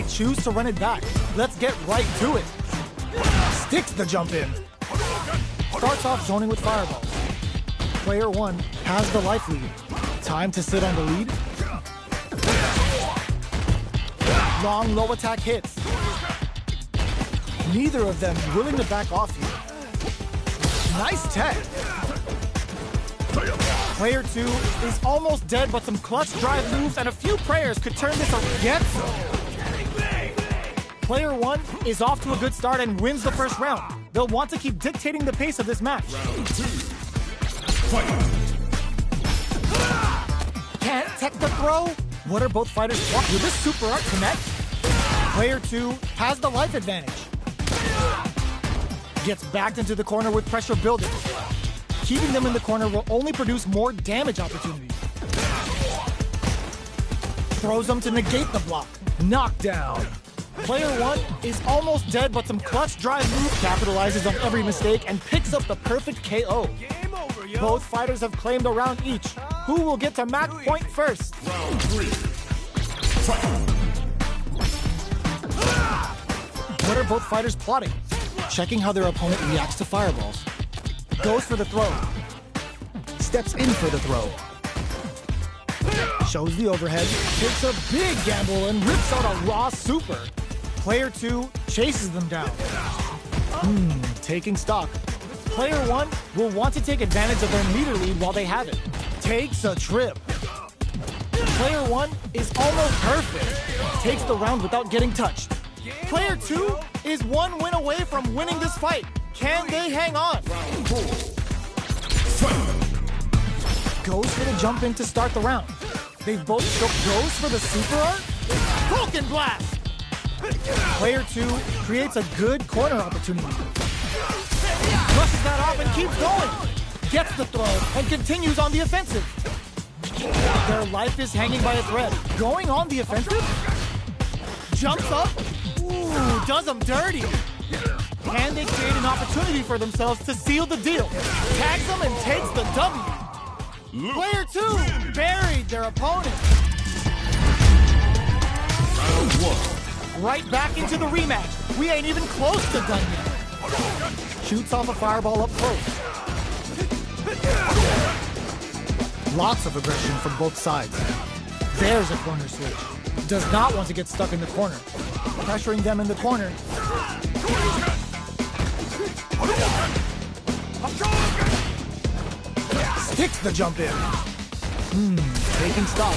they choose to run it back. Let's get right to it. Sticks the jump in. Starts off zoning with fireballs. Player 1 has the life lead. Time to sit on the lead. Long low attack hits. Neither of them willing to back off here. Nice tech. Player 2 is almost dead, but some clutch drive moves and a few prayers could turn this around. Player 1 is off to a good start and wins the first round. They'll want to keep dictating the pace of this match. Round 2. Fight. Can't tech the throw? What are both fighters walk? Will this super art connect? Player 2 has the life advantage. Gets backed into the corner with pressure building. Keeping them in the corner will only produce more damage opportunities. Throws them to negate the block. Knockdown. Player 1 is almost dead, but some clutch drive move capitalizes on every mistake and picks up the perfect KO. Game over, yo. Both fighters have claimed a round each. Who will get to match point first? Round 3. Fight. What are both fighters plotting? Checking how their opponent reacts to fireballs. Goes for the throw. Steps in for the throw. Shows the overhead. Takes a big gamble and rips out a raw super. Player 2 chases them down. Taking stock. Player 1 will want to take advantage of their meter lead while they have it. Takes a trip. Player 1 is almost perfect. Takes the round without getting touched. Player 2 is one win away from winning this fight. Can they hang on? Round 4. Fight. Goes for the jump in to start the round. They both goes for the super art. Vulcan blast! Player 2 creates a good corner opportunity. Brushes that off and keeps going. Gets the throw and continues on the offensive. Their life is hanging by a thread. Going on the offensive? Jumps up. Ooh, does them dirty. Can they create an opportunity for themselves to seal the deal? Tags them and takes the W. Player 2 buried their opponent. Round 1. Right back into the rematch. We ain't even close to done yet. Shoots off a fireball up close. Lots of aggression from both sides. There's a corner switch. Does not want to get stuck in the corner. Pressuring them in the corner. Sticks the jump in. Taking stock.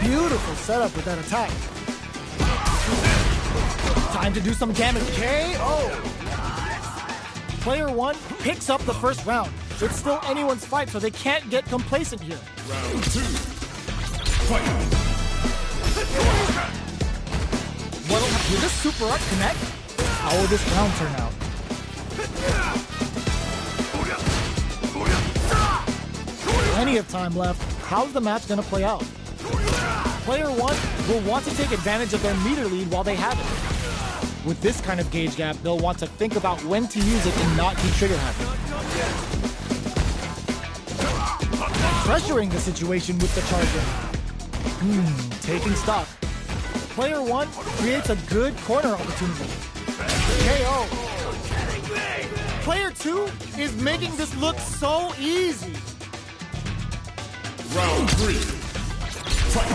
Beautiful setup with that attack. Time to do some damage. KO! Player 1 picks up the first round. It's still anyone's fight, so they can't get complacent here. Round 2. Fight. Will this super art connect? How will this round turn out? Plenty of time left. How's the match gonna play out? Player 1 will want to take advantage of their meter lead while they have it. With this kind of gauge gap, they'll want to think about when to use it and not be trigger happy. Pressuring the situation with the charger. Taking stock. Player 1 creates a good corner opportunity. KO. Player 2 is making this look so easy. Round 3. Fight.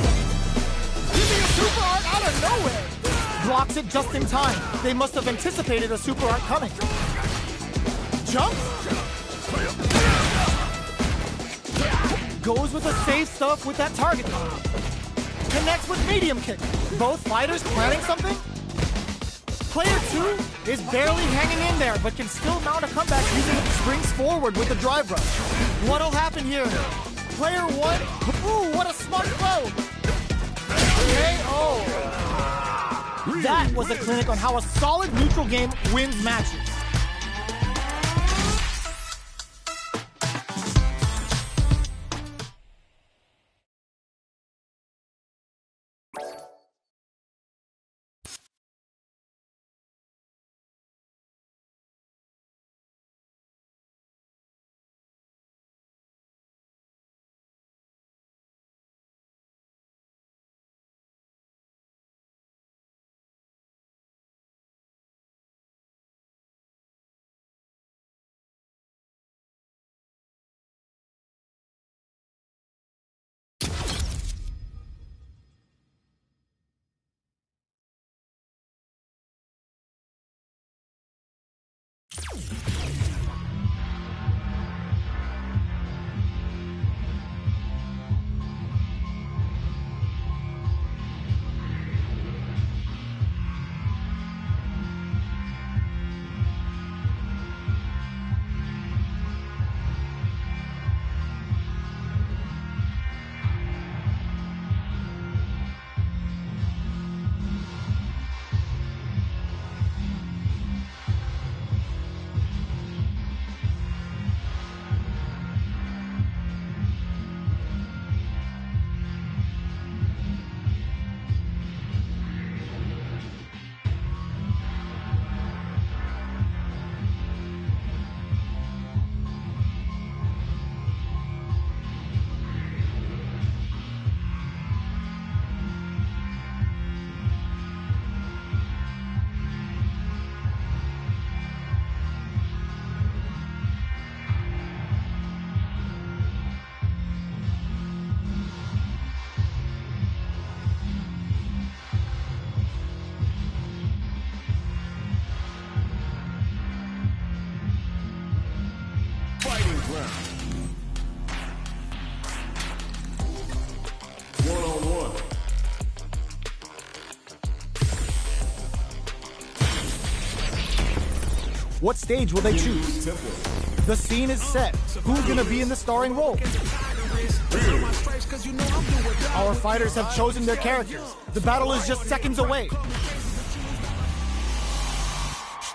Give me a super art out of nowhere. Blocks it just in time. They must have anticipated a super art coming. Jumps. Goes with the safe stuff with that target. Connects with medium kick. Both fighters planning something? Player 2 is barely hanging in there, but can still mount a comeback using springs forward with the drive rush. What'll happen here? Player 1, ooh, what a smart throw! KO! That was a clinic on how a solid neutral game wins matches. What stage will they choose? The scene is set. Who's gonna be in the starring role? Our fighters have chosen their characters. The battle is just seconds away.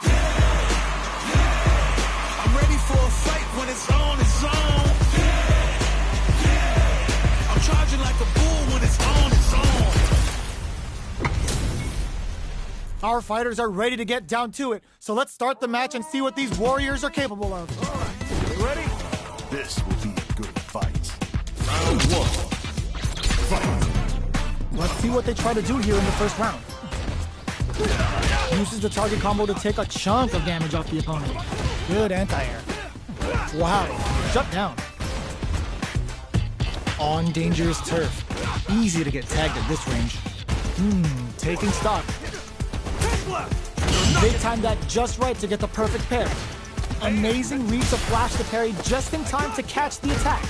I'm ready for a fight when it's on, it's on. I'm charging like a bull when it's on, it's on. Our fighters are ready to get down to it, so let's start the match and see what these warriors are capable of. Ready? This will be a good fight. Round 1. Fight. Let's see what they try to do here in the first round. Uses the target combo to take a chunk of damage off the opponent. Good anti-air. Wow, shut down. On dangerous turf. Easy to get tagged at this range. Taking stock. They timed that just right to get the perfect pair. Amazing read to flash the parry just in time to catch the attack.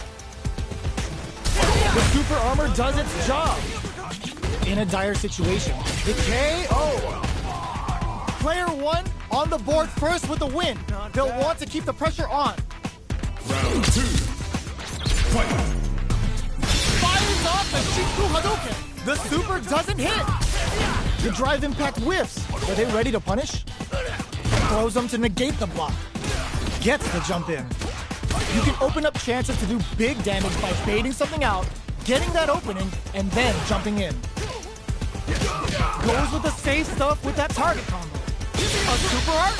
The super armor does its job. In a dire situation, the KO. Player 1 on the board first with the win. They'll want to keep the pressure on. Round 2. Fight. Fires off the Shinku Hadouken. The super doesn't hit. The drive impact whiffs. Are they ready to punish? Throws them to negate the block. Gets the jump in. You can open up chances to do big damage by baiting something out, getting that opening, and then jumping in. Goes with the safe stuff with that target combo. A super art?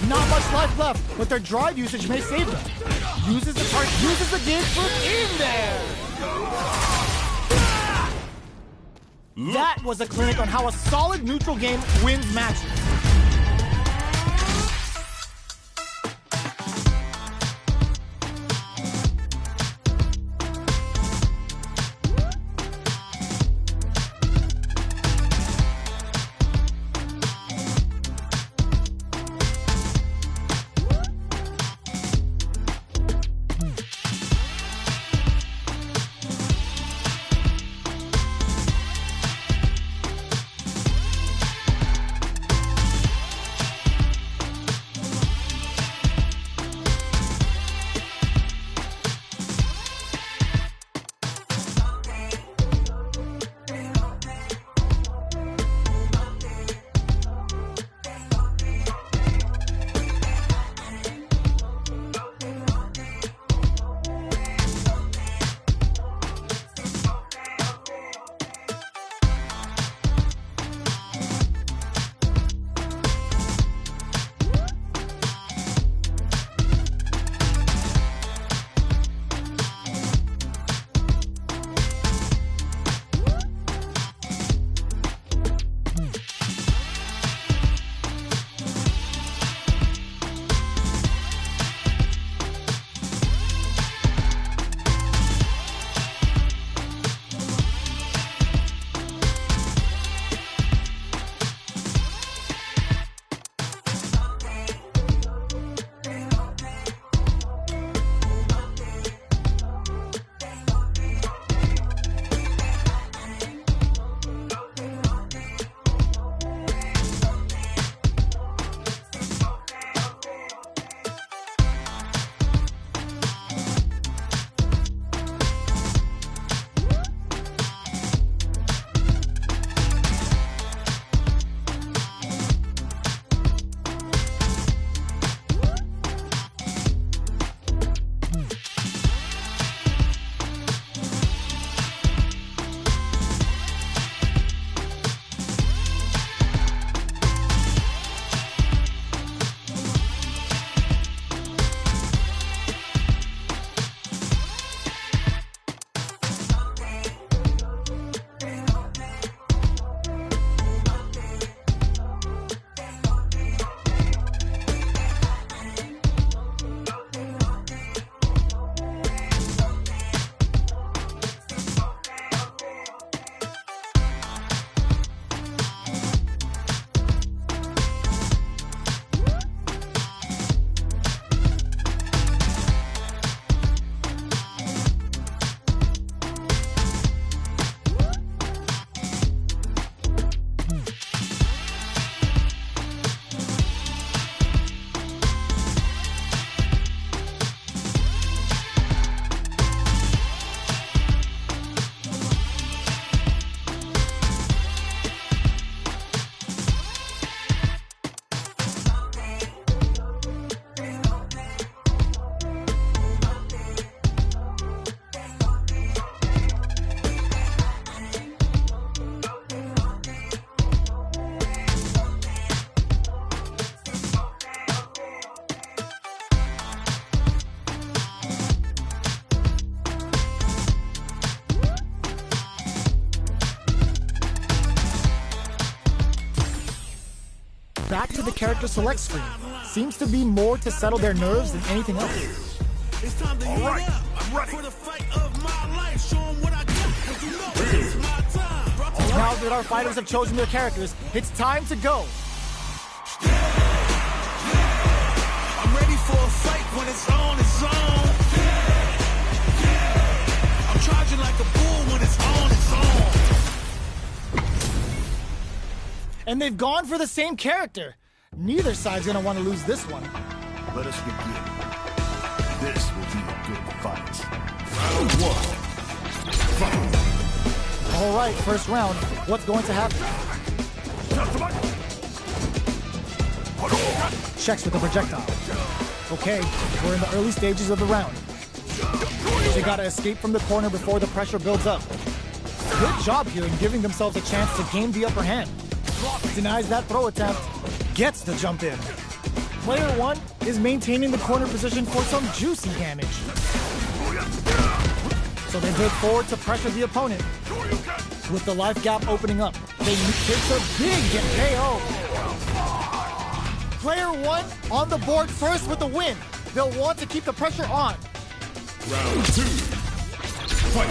Not much life left, but their drive usage may save them. Uses the target, uses the dig from in there! That was a clinic on how a solid neutral game wins matches. back to the character select screen. Seems to be more to settle their nerves than anything else. It's time to All right, heat up I'm ready. for the fight of my life. Show 'em what I got, 'cause you know it's my time. Now that our fighters have chosen their characters, it's time to go. I'm ready for a fight when it's on, it's on. I'm charging like a bull when it's on, it's on. And they've gone for the same character. Neither side's gonna want to lose this one. Let us begin. This will be a good fight. Round one. Fight. All right, first round. What's going to happen? Checks with the projectile. Okay, we're in the early stages of the round. They gotta escape from the corner before the pressure builds up. Good job here in giving themselves a chance to gain the upper hand. Denies that throw attempt, gets the jump in. Player one is maintaining the corner position for some juicy damage. So they break forward to pressure the opponent. With the life gap opening up, they take a big KO. Player one on the board first with the win. They'll want to keep the pressure on. Round two. Fight.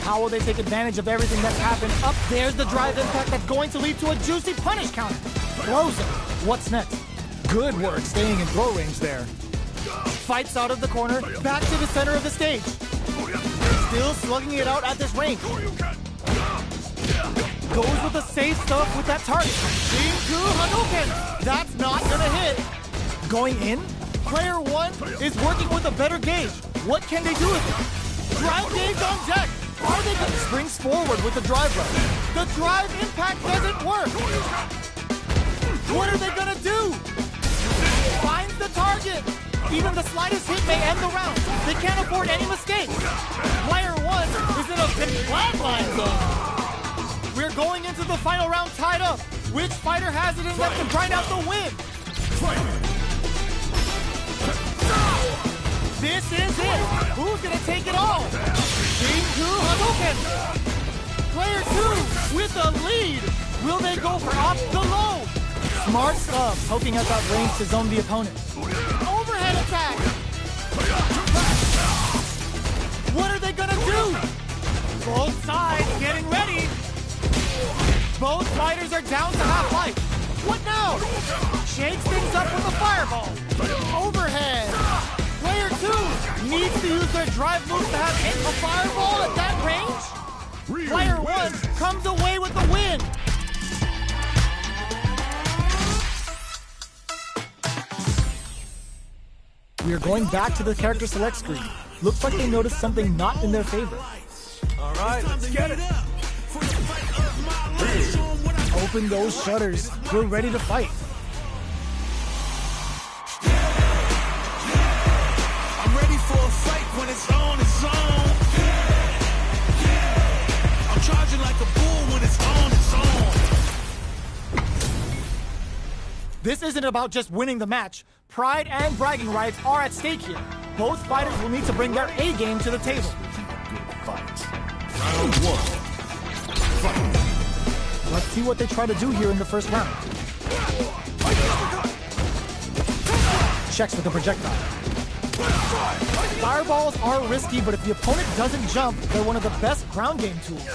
How will they take advantage of everything that's happened? Up there's the drive impact that's going to lead to a juicy punish counter. Throws him. What's next? Good work staying in throw range there. Fights out of the corner, back to the center of the stage. Still slugging it out at this range. Goes with the safe stuff with that target. Shinku Hadouken. That's not gonna hit. Going in, player one is working with a better gauge. What can they do with it? Drive gauge on deck. Are they gonna springs forward with the drive rush? The drive impact doesn't work. What are they gonna do? Finds the target. Even the slightest hit may end the round. They can't afford any mistakes. Player one is in a big flatline zone. We're going into the final round tied up. Which fighter has it in them to grind out the win? This is it. Who's gonna take it all? Shinku Hadouken. Player two with the lead. Will they go for off the low? Smart stuff, poking at that range to zone the opponent. Overhead attack. What are they gonna do? Both sides getting ready. Both fighters are down to half life. What now? Shakes things up with a fireball. Overhead. Player two needs to use their drive moves to have a fireball at that range. Player one comes away with the win. We are going back to the character select screen. Looks like they noticed something not in their favor. All right, let's get it. Open those shutters. We're ready to fight. I'm ready for a fight when it's on, it's on. I'm charging like a bull when it's on, it's on. This isn't about just winning the match. Pride and bragging rights are at stake here. Both fighters will need to bring their A game to the table. Good fight. Round one. Fight. Let's see what they try to do here in the first round. Checks with the projectile. Fireballs are risky, but if the opponent doesn't jump, they're one of the best ground game tools.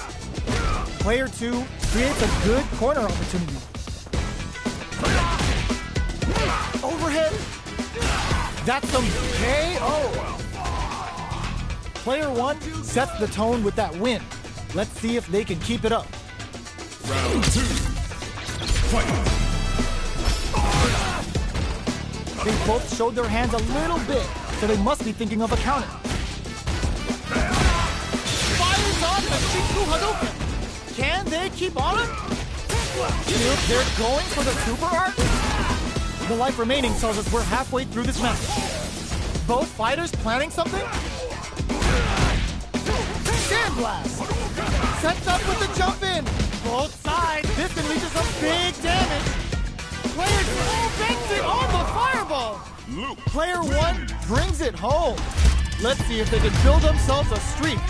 Player two creates a good corner opportunity. Overhead. That's some KO. Player one sets the tone with that win. Let's see if they can keep it up. Round two. Fight. They both showed their hands a little bit, so they must be thinking of a counter. Fires on the Shinku Hadouken. Can they keep on him? They're going for the super art? The life remaining tells us we're halfway through this match. Both fighters planning something? Sandblast! Sets up with the jump in. Both sides. This can lead to some big damage. Player two banks it on the fireball. Player one brings it home. Let's see if they can build themselves a streak.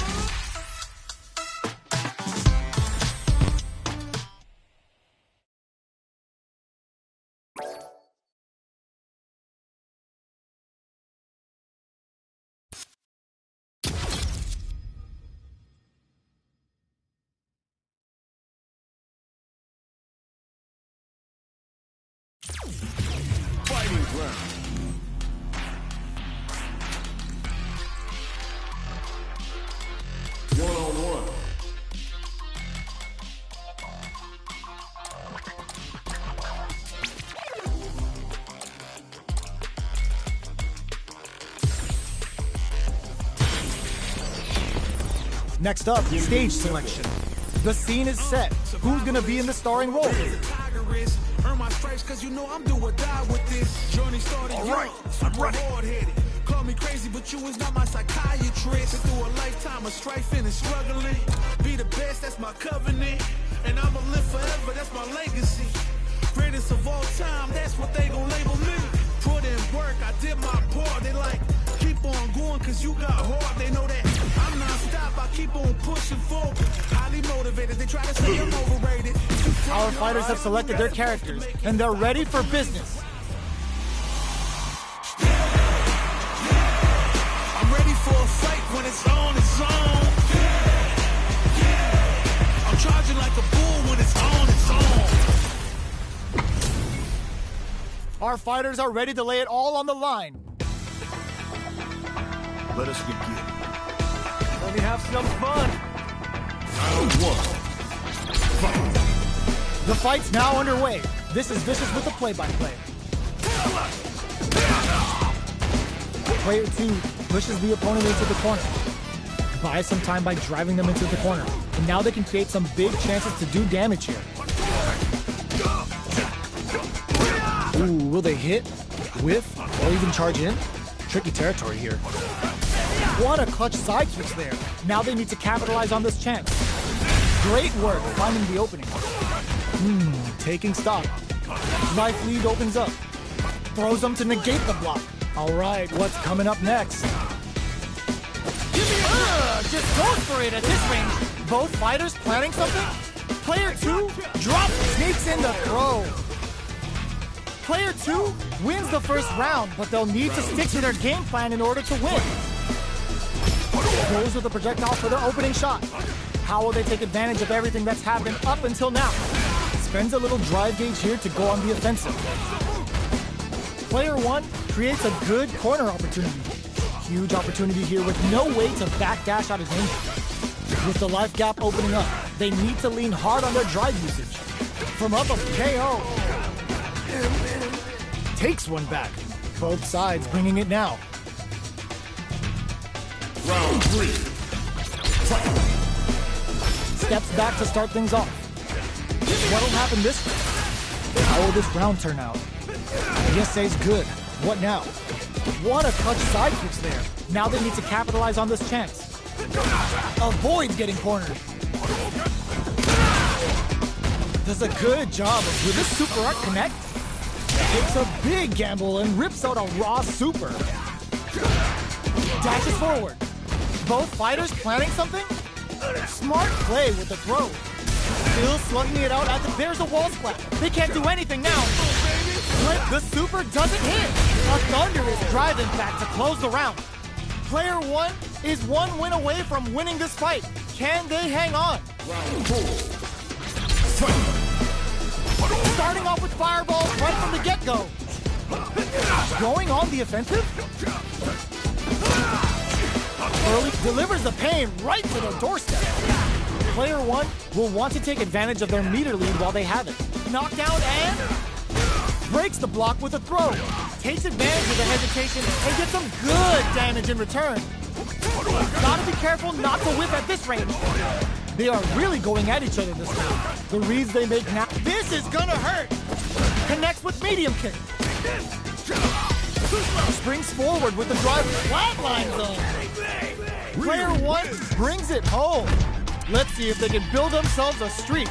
Next up, stage selection. The scene is set. Who's gonna be in the starring role? Earn my stripes cause you know I'm do or die with this. Journey started young, super hard-headed. Call me crazy, but you is not my psychiatrist. Been through a lifetime of strife and struggling. Be the best, that's my covenant. And I'ma live forever, that's my legacy. Greatest of all time, that's what they gon' label me. Put in work, I did my part. They like, keep on going cause you got hard. They know that I'm non-stop, I keep on pushing forward. Highly motivated, they try to say I'm overrated. Our fighters have selected their characters, and they're ready for business. I'm ready for a fight when it's on, it's on. I'm charging like a bull when it's on, it's on. Our fighters are ready to lay it all on the line. Let us begin. Let me have some fun. Round 1. Fight. The fight's now underway. This is Vicious with the play-by-play. Player 2 pushes the opponent into the corner. Buys some time by driving them into the corner. And now they can create some big chances to do damage here. Ooh, will they hit, whiff, or even charge in? Tricky territory here. What a clutch side switch there. Now they need to capitalize on this chance. Great work finding the opening. Taking stock. Life lead opens up. Throws them to negate the block. All right, what's coming up next? Just goes for it at this range. Both fighters planning something? Player 2 drops, sneaks in the throw. Player 2 wins the first round, but they'll need to stick to their game plan in order to win. Goes with a projectile for their opening shot. How will they take advantage of everything that's happened up until now? Spends a little drive gauge here to go on the offensive. Player 1 creates a good corner opportunity. Huge opportunity here with no way to backdash out of danger. With the life gap opening up, they need to lean hard on their drive usage. From up a KO. Takes one back. Both sides bringing it now. Round 3. Fight. Steps back to start things off. What'll happen this round? How will this round turn out? ESA's good. What now? What a clutch side switch there. Now they need to capitalize on this chance. Avoids getting cornered. Does a good job of, will this super art connect? Takes a big gamble and rips out a raw super. Dashes forward. Both fighters planning something? Smart play with the throw. Still slugging it out as if there's a wall splat. They can't do anything now. The super doesn't hit. A thunderous drive impact to close the round. Player 1 is one win away from winning this fight. Can they hang on? Round 4. Fight. Starting off with fireballs right from the get-go. Going on the offensive? Early delivers the pain right to the doorstep. Player 1 will want to take advantage of their meter lead while they have it. Knockdown and breaks the block with a throw. Takes advantage of the hesitation and gets some good damage in return. Gotta be careful not to whip at this range. They are really going at each other this time. The reads they make now. This is gonna hurt. Connects with medium kick. Springs forward with the drive flatline zone. Player 1 brings it home. Let's see if they can build themselves a streak.